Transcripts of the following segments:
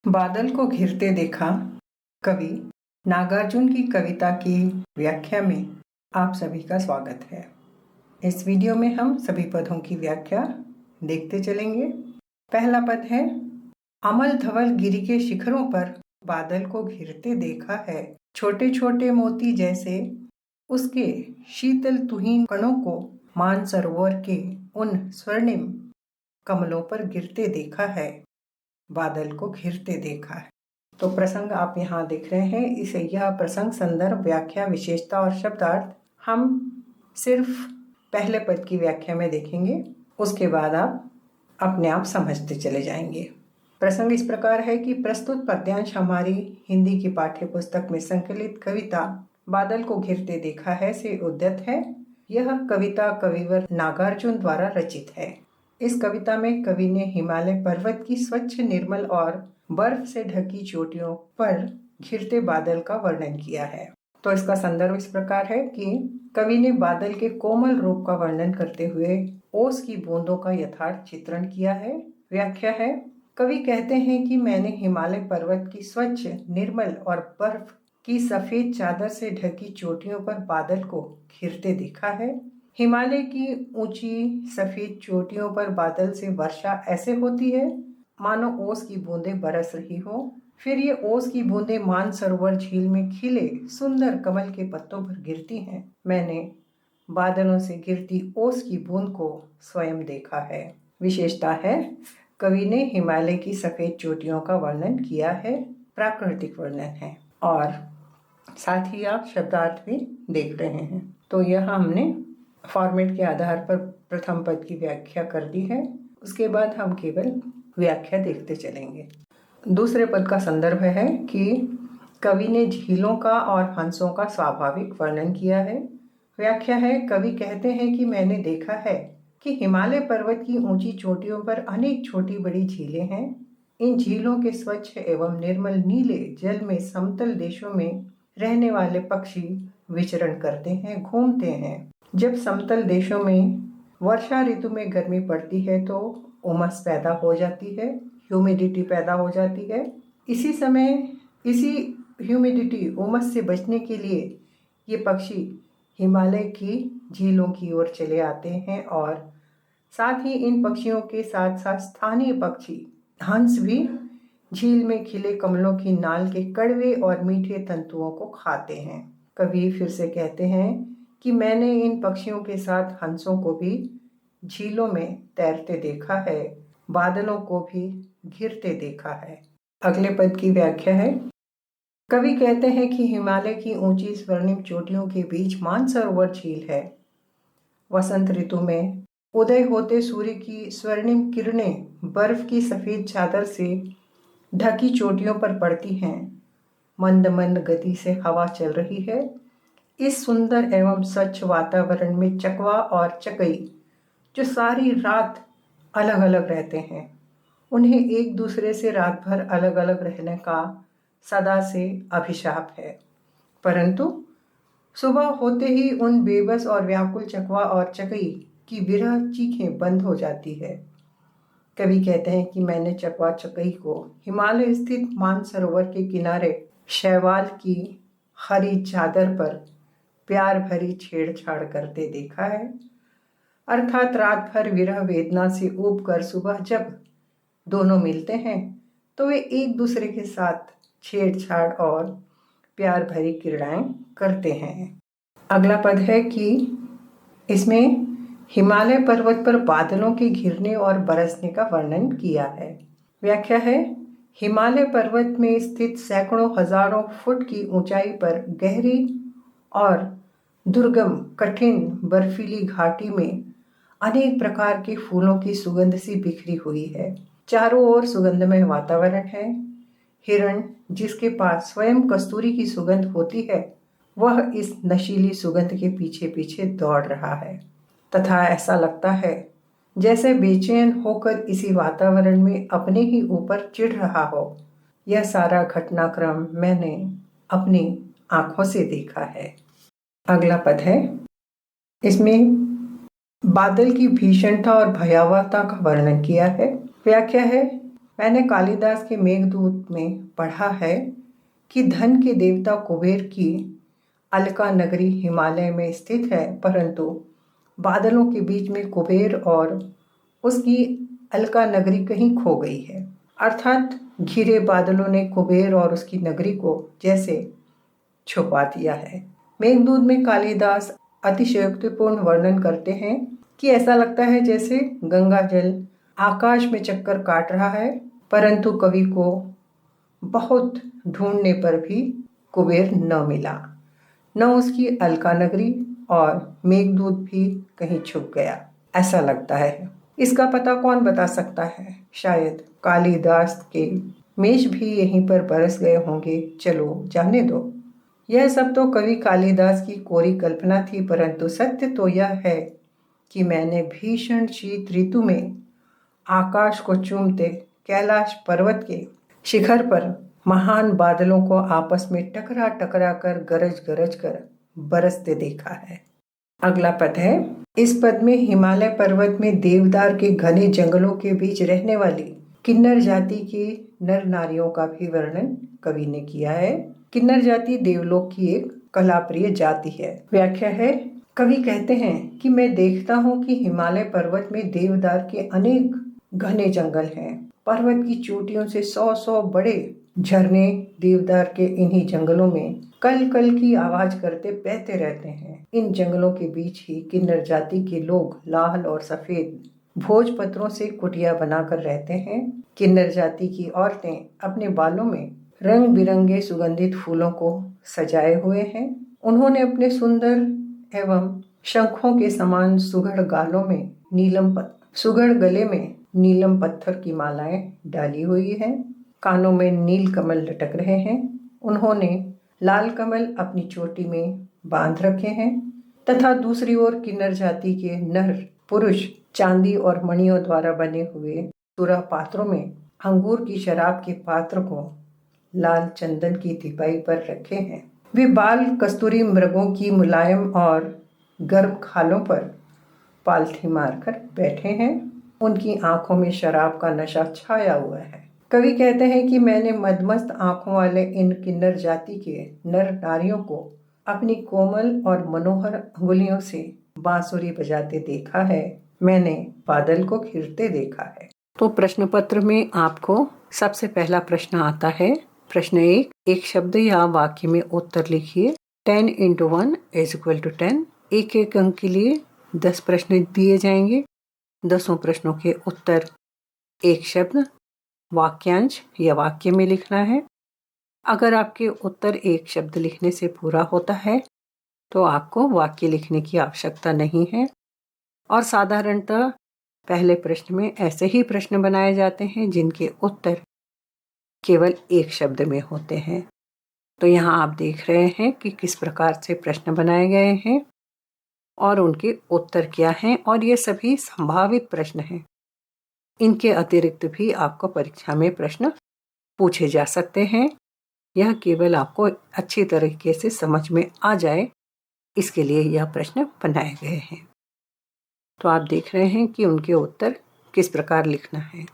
बादल को घिरते देखा। कवि नागार्जुन की कविता की व्याख्या में आप सभी का स्वागत है। इस वीडियो में हम सभी पदों की व्याख्या देखते चलेंगे। पहला पद है, अमल धवल गिरी के शिखरों पर बादल को घिरते देखा है, छोटे छोटे मोती जैसे उसके शीतल तुहीन कणों को मानसरोवर के उन स्वर्णिम कमलों पर गिरते देखा है, बादल को घिरते देखा है। तो प्रसंग आप यहाँ देख रहे हैं। इसे यह प्रसंग, संदर्भ, व्याख्या, विशेषता और शब्दार्थ हम सिर्फ पहले पद की व्याख्या में देखेंगे। उसके बाद आप अपने आप समझते चले जाएंगे। प्रसंग इस प्रकार है कि प्रस्तुत पद्यांश हमारी हिंदी की पाठ्य पुस्तक में संकलित कविता बादल को घिरते देखा है से उद्धृत है। यह कविता कविवर नागार्जुन द्वारा रचित है। इस कविता में कवि ने हिमालय पर्वत की स्वच्छ, निर्मल और बर्फ से ढकी चोटियों पर घिरते बादल का वर्णन किया है। तो इसका संदर्भ इस प्रकार है कि कवि ने बादल के कोमल रूप का वर्णन करते हुए ओस की बूंदों का यथार्थ चित्रण किया है। व्याख्या है, कवि कहते हैं कि मैंने हिमालय पर्वत की स्वच्छ, निर्मल और बर्फ की सफेद चादर से ढकी चोटियों पर बादल को घिरते देखा है। हिमालय की ऊंची सफेद चोटियों पर बादल से वर्षा ऐसे होती है मानो ओस की बूंदें बरस रही हो। फिर ये ओस की बूंदें मानसरोवर झील में खिले सुंदर कमल के पत्तों पर गिरती हैं। मैंने बादलों से गिरती ओस की बूंद को स्वयं देखा है। विशेषता है, कवि ने हिमालय की सफेद चोटियों का वर्णन किया है, प्राकृतिक वर्णन है। और साथ ही आप शब्दार्थ भी देख रहे हैं। तो यह हमने फॉर्मेट के आधार पर प्रथम पद की व्याख्या कर दी है। उसके बाद हम केवल व्याख्या देखते चलेंगे। दूसरे पद का संदर्भ है कि कवि ने झीलों का और हंसों का स्वाभाविक वर्णन किया है। व्याख्या है, कवि कहते हैं कि मैंने देखा है कि हिमालय पर्वत की ऊंची चोटियों पर अनेक छोटी बड़ी झीलें हैं। इन झीलों के स्वच्छ एवं निर्मल नीले जल में समतल देशों में रहने वाले पक्षी विचरण करते हैं, घूमते हैं। जब समतल देशों में वर्षा ऋतु में गर्मी पड़ती है तो उमस पैदा हो जाती है, ह्यूमिडिटी पैदा हो जाती है। इसी ह्यूमिडिटी, उमस से बचने के लिए ये पक्षी हिमालय की झीलों की ओर चले आते हैं और साथ ही इन पक्षियों के साथ साथ स्थानीय पक्षी हंस भी झील में खिले कमलों की नाल के कड़वे और मीठे तंतुओं को खाते हैं। कवि फिर से कहते हैं कि मैंने इन पक्षियों के साथ हंसों को भी झीलों में तैरते देखा है, बादलों को भी घिरते देखा है। अगले पद की व्याख्या है, कवि कहते हैं कि हिमालय की ऊंची स्वर्णिम चोटियों के बीच मानसरोवर झील है। वसंत ऋतु में उदय होते सूर्य की स्वर्णिम किरणें बर्फ की सफेद चादर से ढकी चोटियों पर पड़ती हैं। मंद मंद गति से हवा चल रही है। इस सुंदर एवं स्वच्छ वातावरण में चकवा और चकई, जो सारी रात अलग अलग रहते हैं, उन्हें एक दूसरे से रात भर अलग अलग रहने का सदा से अभिशाप है। परंतु सुबह होते ही उन बेबस और व्याकुल चकवा और चकई की विरह चीखें बंद हो जाती है। कवि कहते हैं कि मैंने चकवा चकई को हिमालय स्थित मानसरोवर के किनारे शैवाल की हरी चादर पर प्यार भरी छेड़छाड़ करते देखा है। अर्थात रात भर विरह वेदना से ऊब कर सुबह जब दोनों मिलते हैं तो वे एक दूसरे के साथ छेड़छाड़ और प्यार भरी क्रीड़ाएं करते हैं। अगला पद है कि इसमें हिमालय पर्वत पर बादलों के घिरने और बरसने का वर्णन किया है। व्याख्या है, हिमालय पर्वत में स्थित सैकड़ों हजारों फुट की ऊंचाई पर गहरी और दुर्गम कठिन बर्फीली घाटी में अनेक प्रकार के फूलों की सुगंध सी बिखरी हुई है। चारों ओर सुगंधमय वातावरण है। हिरण, जिसके पास स्वयं कस्तूरी की सुगंध होती है, वह इस नशीली सुगंध के पीछे पीछे दौड़ रहा है तथा ऐसा लगता है जैसे बेचैन होकर इसी वातावरण में अपने ही ऊपर चिढ़ रहा हो। यह सारा घटनाक्रम मैंने अपनी आंखों से देखा है। अगला पद है, इसमें बादल की भीषणता और भयावहता का वर्णन किया है। व्याख्या है, मैंने कालिदास के मेघदूत में पढ़ा है कि धन के देवता कुबेर की अलका नगरी हिमालय में स्थित है, परंतु बादलों के बीच में कुबेर और उसकी अलका नगरी कहीं खो गई है। अर्थात घिरे बादलों ने कुबेर और उसकी नगरी को जैसे छुपा दिया है। मेघदूत में कालिदास अतिशयोक्तिपूर्ण वर्णन करते हैं कि ऐसा लगता है जैसे गंगा जल आकाश में चक्कर काट रहा है, परंतु कवि को बहुत ढूंढने पर भी कुबेर न मिला, न उसकी अलका नगरी, और मेघदूत भी कहीं छुप गया ऐसा लगता है। इसका पता कौन बता सकता है? शायद कालिदास के मेष भी यहीं पर बरस गए होंगे। चलो जाने दो। यह सब तो कवि कालिदास की कोरी कल्पना थी, परंतु सत्य तो यह है कि मैंने भीषण शीत ऋतु में आकाश को चूमते कैलाश पर्वत के शिखर पर महान बादलों को आपस में टकरा टकरा कर गरज गरज कर बरसते देखा है। अगला पद है। इस पद में हिमालय पर्वत में देवदार के घने जंगलों के बीच रहने वाली किन्नर जाति की नर नारियों का भी वर्णन कवि ने किया है। किन्नर जाति देवलोक की एक कलाप्रिय जाति है। व्याख्या है। कवि कहते हैं कि मैं देखता हूँ कि हिमालय पर्वत में देवदार के अनेक घने जंगल हैं। पर्वत की चोटियों से 100-100 बड़े झरने देवदार के इन्हीं जंगलों में कल कल की आवाज करते बहते रहते हैं। इन जंगलों के बीच ही किन्नर जाति के लोग लाल और सफेद भोजपत्रों से कुटिया बनाकर रहते हैं। किन्नर जाति की औरतें अपने बालों में रंग बिरंगे सुगंधित फूलों को सजाए हुए हैं। उन्होंने अपने सुंदर एवं शंखों के समान सुघड़ गले में नीलम पत्थर की मालाएं डाली हुई हैं। कानों में नील कमल लटक रहे हैं। उन्होंने लाल कमल अपनी चोटी में बांध रखे हैं तथा दूसरी ओर किन्नर जाति के नर पुरुष चांदी और मणियों द्वारा बने हुए सुरा पात्रों में अंगूर की शराब के पात्र को लाल चंदन की तिपाई पर रखे हैं। वे बाल कस्तूरी मृगों की मुलायम और गर्म खालों पर पालथी मारकर बैठे हैं। उनकी आंखों में शराब का नशा छाया हुआ है। कवि कहते हैं कि मैंने मदमस्त आंखों वाले इन किन्नर जाति के नर नारियों को अपनी कोमल और मनोहर अंगुलियों से बांसुरी बजाते देखा है। मैंने बादल को घिरते देखा है। तो प्रश्न पत्र में आपको सबसे पहला प्रश्न आता है। प्रश्न 1, एक शब्द या वाक्य में उत्तर लिखिए। 10 × 1 = 10। एक अंक के लिए 10 प्रश्न दिए जाएंगे। 10 प्रश्नों के उत्तर एक शब्द, वाक्यांश या वाक्य में लिखना है। अगर आपके उत्तर एक शब्द लिखने से पूरा होता है तो आपको वाक्य लिखने की आवश्यकता नहीं है। और साधारणतः पहले प्रश्न में ऐसे ही प्रश्न बनाए जाते हैं जिनके उत्तर केवल एक शब्द में होते हैं। तो यहाँ आप देख रहे हैं कि किस प्रकार से प्रश्न बनाए गए हैं और उनके उत्तर क्या हैं, और ये सभी संभावित प्रश्न हैं। इनके अतिरिक्त भी आपको परीक्षा में प्रश्न पूछे जा सकते हैं। यह केवल आपको अच्छी तरीके से समझ में आ जाए, इसके लिए यह प्रश्न बनाए गए हैं। तो आप देख रहे हैं कि उनके उत्तर किस प्रकार लिखना है।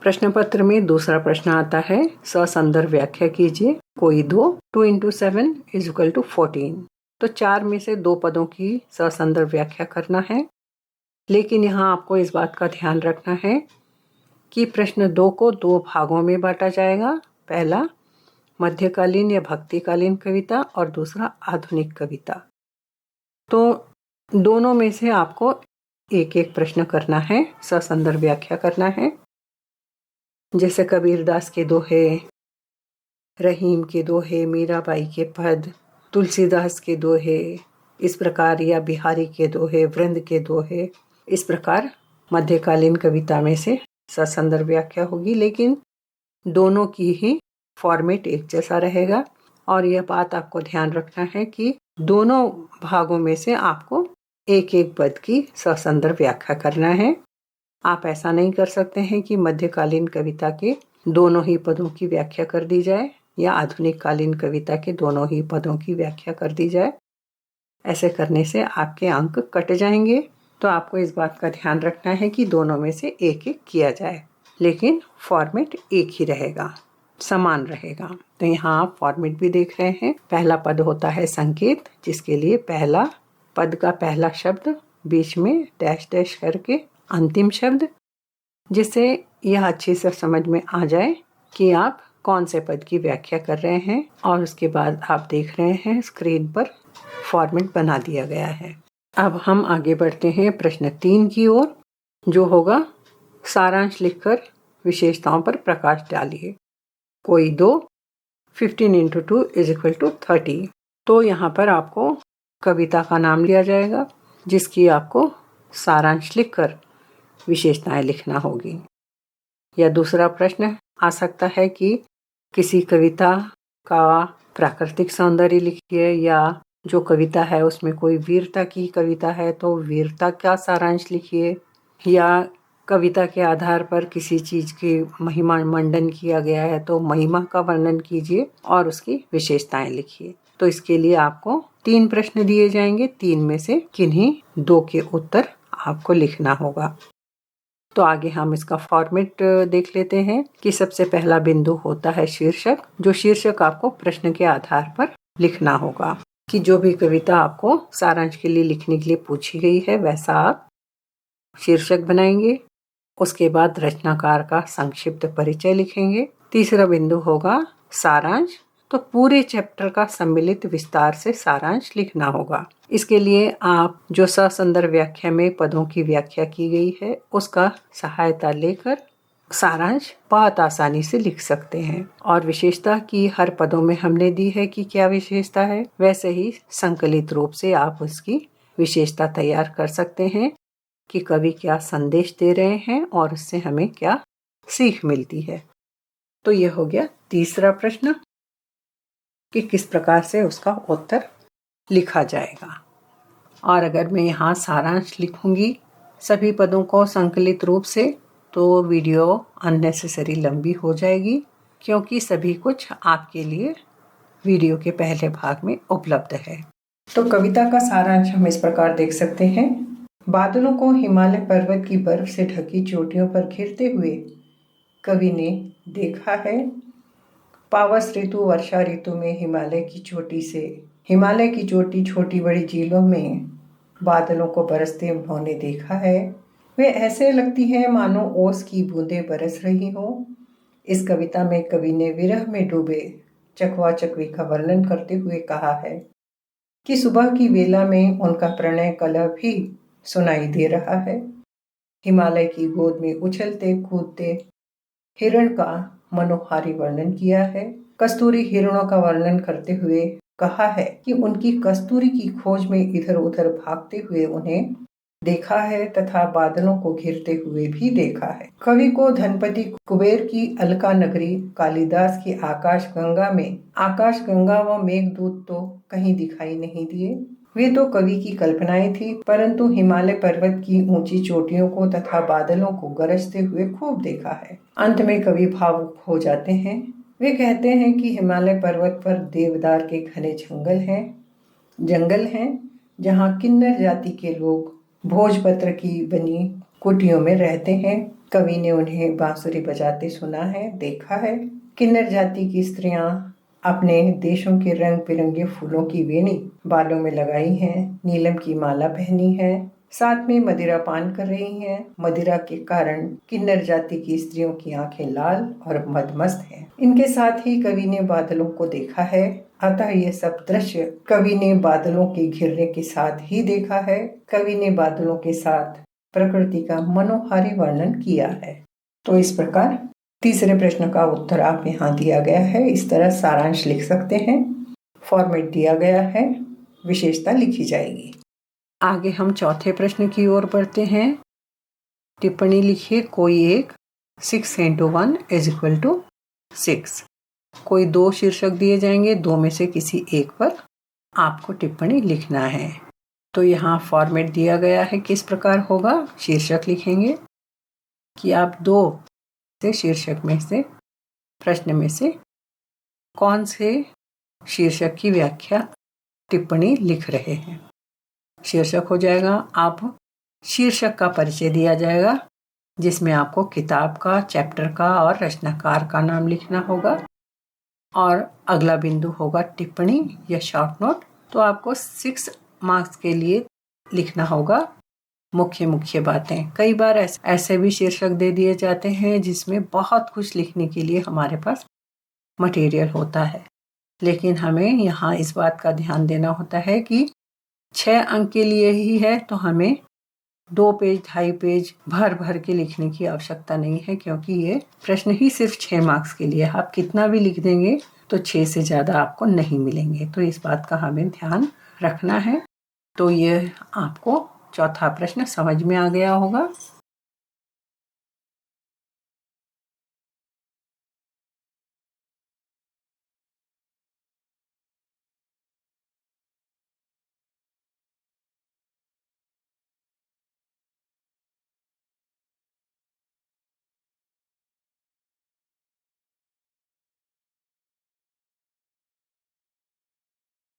प्रश्न पत्र में दूसरा प्रश्न आता है। ससंदर्भ व्याख्या कीजिए। कोई 2 × 7 = 14। तो 4 में से 2 पदों की ससंदर्भ व्याख्या करना है। लेकिन यहाँ आपको इस बात का ध्यान रखना है कि प्रश्न 2 को 2 भागों में बांटा जाएगा। पहला मध्यकालीन या भक्तिकालीन कविता और दूसरा आधुनिक कविता। तो दोनों में से आपको एक एक प्रश्न करना है, ससंदर्भ व्याख्या करना है। जैसे कबीरदास के दोहे, रहीम के दोहे, मीराबाई के पद, तुलसीदास के दोहे, इस प्रकार, या बिहारी के दोहे, वृंद के दोहे, इस प्रकार मध्यकालीन कविता में से ससंदर्भ व्याख्या होगी। लेकिन दोनों की ही फॉर्मेट एक जैसा रहेगा। और यह बात आपको ध्यान रखना है कि दोनों भागों में से आपको एक एक पद की ससंदर्भ व्याख्या करना है। आप ऐसा नहीं कर सकते हैं कि मध्यकालीन कविता के दोनों ही पदों की व्याख्या कर दी जाए या आधुनिक कालीन कविता के दोनों ही पदों की व्याख्या कर दी जाए। ऐसे करने से आपके अंक कट जाएंगे। तो आपको इस बात का ध्यान रखना है कि दोनों में से एक एक किया जाए। लेकिन फॉर्मेट एक ही रहेगा, समान रहेगा। तो यहाँ आप फॉर्मेट भी देख रहे हैं। पहला पद होता है संकेत, जिसके लिए पहला पद का पहला शब्द बीच में डैश डैश करके अंतिम शब्द, जिससे यह अच्छे से समझ में आ जाए कि आप कौन से पद की व्याख्या कर रहे हैं। और उसके बाद आप देख रहे हैं स्क्रीन पर फॉर्मेट बना दिया गया है। अब हम आगे बढ़ते हैं प्रश्न 3 की ओर, जो होगा सारांश लिखकर विशेषताओं पर प्रकाश डालिए। कोई दो 15 × 2 = 30। तो यहाँ पर आपको कविता का नाम लिया जाएगा, जिसकी आपको सारांश लिखकर विशेषताएं लिखना होगी। या दूसरा प्रश्न आ सकता है कि किसी कविता का प्राकृतिक सौंदर्य लिखिए, या जो कविता है उसमें कोई वीरता की कविता है तो वीरता का सारांश लिखिए, या कविता के आधार पर किसी चीज की महिमा मंडन किया गया है तो महिमा का वर्णन कीजिए और उसकी विशेषताएं लिखिए। तो इसके लिए आपको 3 प्रश्न दिए जाएंगे, 3 में से किन्हीं 2 के उत्तर आपको लिखना होगा। तो आगे हम इसका फॉर्मेट देख लेते हैं कि सबसे पहला बिंदु होता है शीर्षक। जो शीर्षक आपको प्रश्न के आधार पर लिखना होगा कि जो भी कविता आपको सारांश के लिए लिखने के लिए पूछी गई है वैसा आप शीर्षक बनाएंगे। उसके बाद रचनाकार का संक्षिप्त परिचय लिखेंगे। तीसरा बिंदु होगा सारांश। तो पूरे चैप्टर का सम्मिलित विस्तार से सारांश लिखना होगा। इसके लिए आप जो ससंदर्भ व्याख्या में पदों की व्याख्या की गई है उसका सहायता लेकर सारांश बहुत आसानी से लिख सकते हैं। और विशेषता की हर पदों में हमने दी है कि क्या विशेषता है, वैसे ही संकलित रूप से आप उसकी विशेषता तैयार कर सकते हैं कि कवि क्या संदेश दे रहे हैं और उससे हमें क्या सीख मिलती है। तो यह हो गया तीसरा प्रश्न कि किस प्रकार से उसका उत्तर लिखा जाएगा। और अगर मैं यहाँ सारांश लिखूंगी सभी पदों को संकलित रूप से तो वीडियो अननेसेसरी लंबी हो जाएगी, क्योंकि सभी कुछ आपके लिए वीडियो के पहले भाग में उपलब्ध है। तो कविता का सारांश हम इस प्रकार देख सकते हैं। बादलों को हिमालय पर्वत की बर्फ से ढकी चोटियों पर घिरते हुए कवि ने देखा है। पावस ऋतु वर्षा ऋतु में हिमालय की चोटी छोटी बड़ी झीलों में बादलों को बरसते उन्होंने देखा है। वे ऐसे लगती हैं मानो ओस की बूंदें बरस रही हो। इस कविता में कवि ने विरह में डूबे चकवा चकवी का वर्णन करते हुए कहा है कि सुबह की वेला में उनका प्रणय कलह भी सुनाई दे रहा है। हिमालय की गोद में उछलते कूदते हिरण का मनोहारी वर्णन किया है। कस्तूरी हिरणों का वर्णन करते हुए कहा है कि उनकी कस्तूरी की खोज में इधर उधर भागते हुए उन्हें देखा है तथा बादलों को घिरते हुए भी देखा है। कवि को धनपति कुबेर की अलका नगरी, कालिदास की आकाश गंगा व मेघदूत तो कहीं दिखाई नहीं दिए। वे तो कवि की कल्पनाएं थी, परंतु हिमालय पर्वत की ऊंची चोटियों को तथा बादलों को गरजते हुए खूब देखा है। अंत में कवि भावुक हो जाते हैं। वे कहते हैं कि हिमालय पर्वत पर देवदार के घने जंगल हैं, जहाँ किन्नर जाति के लोग भोजपत्र की बनी कुटियों में रहते हैं। कवि ने उन्हें बांसुरी बजाते सुना है, देखा है। किन्नर जाति की स्त्रियां अपने देशों के रंग बिरंगे फूलों की वेणी बालों में लगाई हैं, नीलम की माला पहनी है, साथ में मदिरा पान कर रही हैं। मदिरा के कारण किन्नर जाति की स्त्रियों की आंखें लाल और मदमस्त हैं। इनके साथ ही कवि ने बादलों को देखा है, अतः यह सब दृश्य कवि ने बादलों के घिरने के साथ ही देखा है। कवि ने बादलों के साथ प्रकृति का मनोहारी वर्णन किया है। तो इस प्रकार तीसरे प्रश्न का उत्तर आप यहाँ दिया गया है। इस तरह सारांश लिख सकते हैं। फॉर्मेट दिया गया है, विशेषता लिखी जाएगी। आगे हम चौथे प्रश्न की ओर बढ़ते हैं। टिप्पणी लिखिए कोई एक 6 × 1 = 6। कोई 2 शीर्षक दिए जाएंगे, 2 में से किसी एक पर आपको टिप्पणी लिखना है। तो यहाँ फॉर्मेट दिया गया है, किस प्रकार होगा। शीर्षक लिखेंगे कि आप 2 से शीर्षक में से प्रश्न में से कौन से शीर्षक की व्याख्या टिप्पणी लिख रहे हैं। शीर्षक हो जाएगा, आप शीर्षक का परिचय दिया जाएगा जिसमें आपको किताब का, चैप्टर का और रचनाकार का नाम लिखना होगा। और अगला बिंदु होगा टिप्पणी या शॉर्ट नोट। तो आपको 6 मार्क्स के लिए लिखना होगा मुख्य मुख्य बातें। कई बार ऐसे भी शीर्षक दे दिए जाते हैं जिसमें बहुत कुछ लिखने के लिए हमारे पास मटेरियल होता है, लेकिन हमें यहाँ इस बात का ध्यान देना होता है कि 6 अंक के लिए ही है, तो हमें 2 पेज 2.5 पेज भर भर के लिखने की आवश्यकता नहीं है, क्योंकि ये प्रश्न ही सिर्फ 6 मार्क्स के लिए। आप कितना भी लिख देंगे तो 6 से ज़्यादा आपको नहीं मिलेंगे, तो इस बात का हमें ध्यान रखना है। तो ये आपको चौथा प्रश्न समझ में आ गया होगा।